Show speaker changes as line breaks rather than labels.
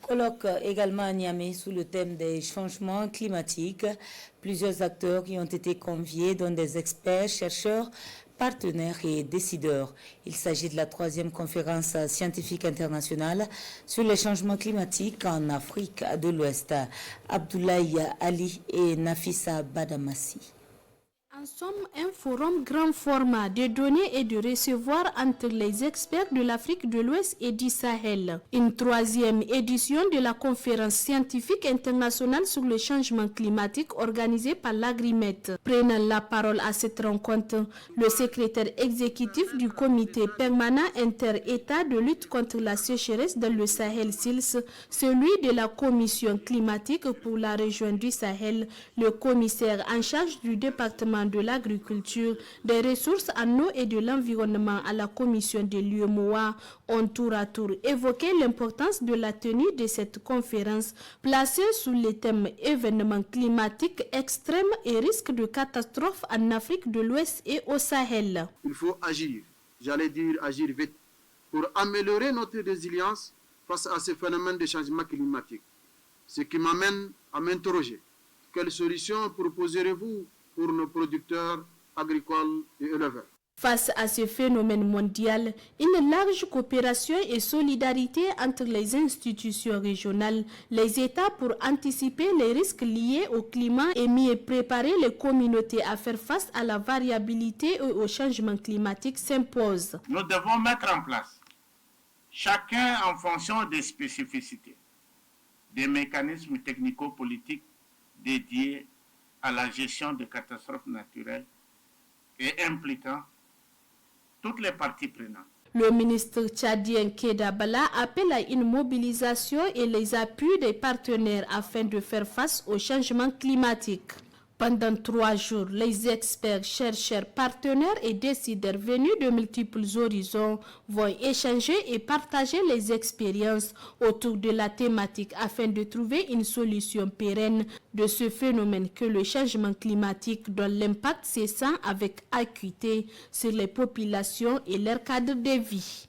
Colloque également à Niamey sous le thème des changements climatiques. Plusieurs acteurs y ont été conviés, dont des experts, chercheurs, partenaires et décideurs. Il s'agit de la 3e conférence scientifique internationale sur les changements climatiques en Afrique de l'Ouest. Abdoulaye Ali et Nafissa Badamassi.
En somme, un forum grand format de donner et de recevoir entre les experts de l'Afrique de l'Ouest et du Sahel. Une 3e édition de la conférence scientifique internationale sur le changement climatique organisée par l'Agrimet. Prenant la parole à cette rencontre, le secrétaire exécutif du comité permanent inter-État de lutte contre la sécheresse dans le Sahel SILS, celui de la commission climatique pour la région du Sahel, le commissaire en charge du département de l'agriculture, des ressources en eau et de l'environnement à la commission de l'UEMOA ont tour à tour évoqué l'importance de la tenue de cette conférence placée sous les thèmes événements climatiques extrêmes et risques de catastrophes en Afrique de l'Ouest et au Sahel.
Il faut agir, j'allais dire agir vite, pour améliorer notre résilience face à ces phénomènes de changement climatique. Ce qui m'amène à m'interroger. Quelles solutions proposerez-vous pour nos producteurs agricoles et éleveurs?
Face à ce phénomène mondial, une large coopération et solidarité entre les institutions régionales, les États pour anticiper les risques liés au climat et mieux préparer les communautés à faire face à la variabilité et au changement climatique s'impose.
Nous devons mettre en place, chacun en fonction des spécificités, des mécanismes technico-politiques dédiés à la gestion des catastrophes naturelles et impliquant toutes les parties prenantes.
Le ministre tchadien Keda Bala appelle à une mobilisation et les appuis des partenaires afin de faire face au changement climatique. Pendant 3 jours, les experts, chercheurs, partenaires et décideurs venus de multiples horizons vont échanger et partager les expériences autour de la thématique afin de trouver une solution pérenne de ce phénomène que le changement climatique dont l'impact se sent avec acuité sur les populations et leur cadre de vie.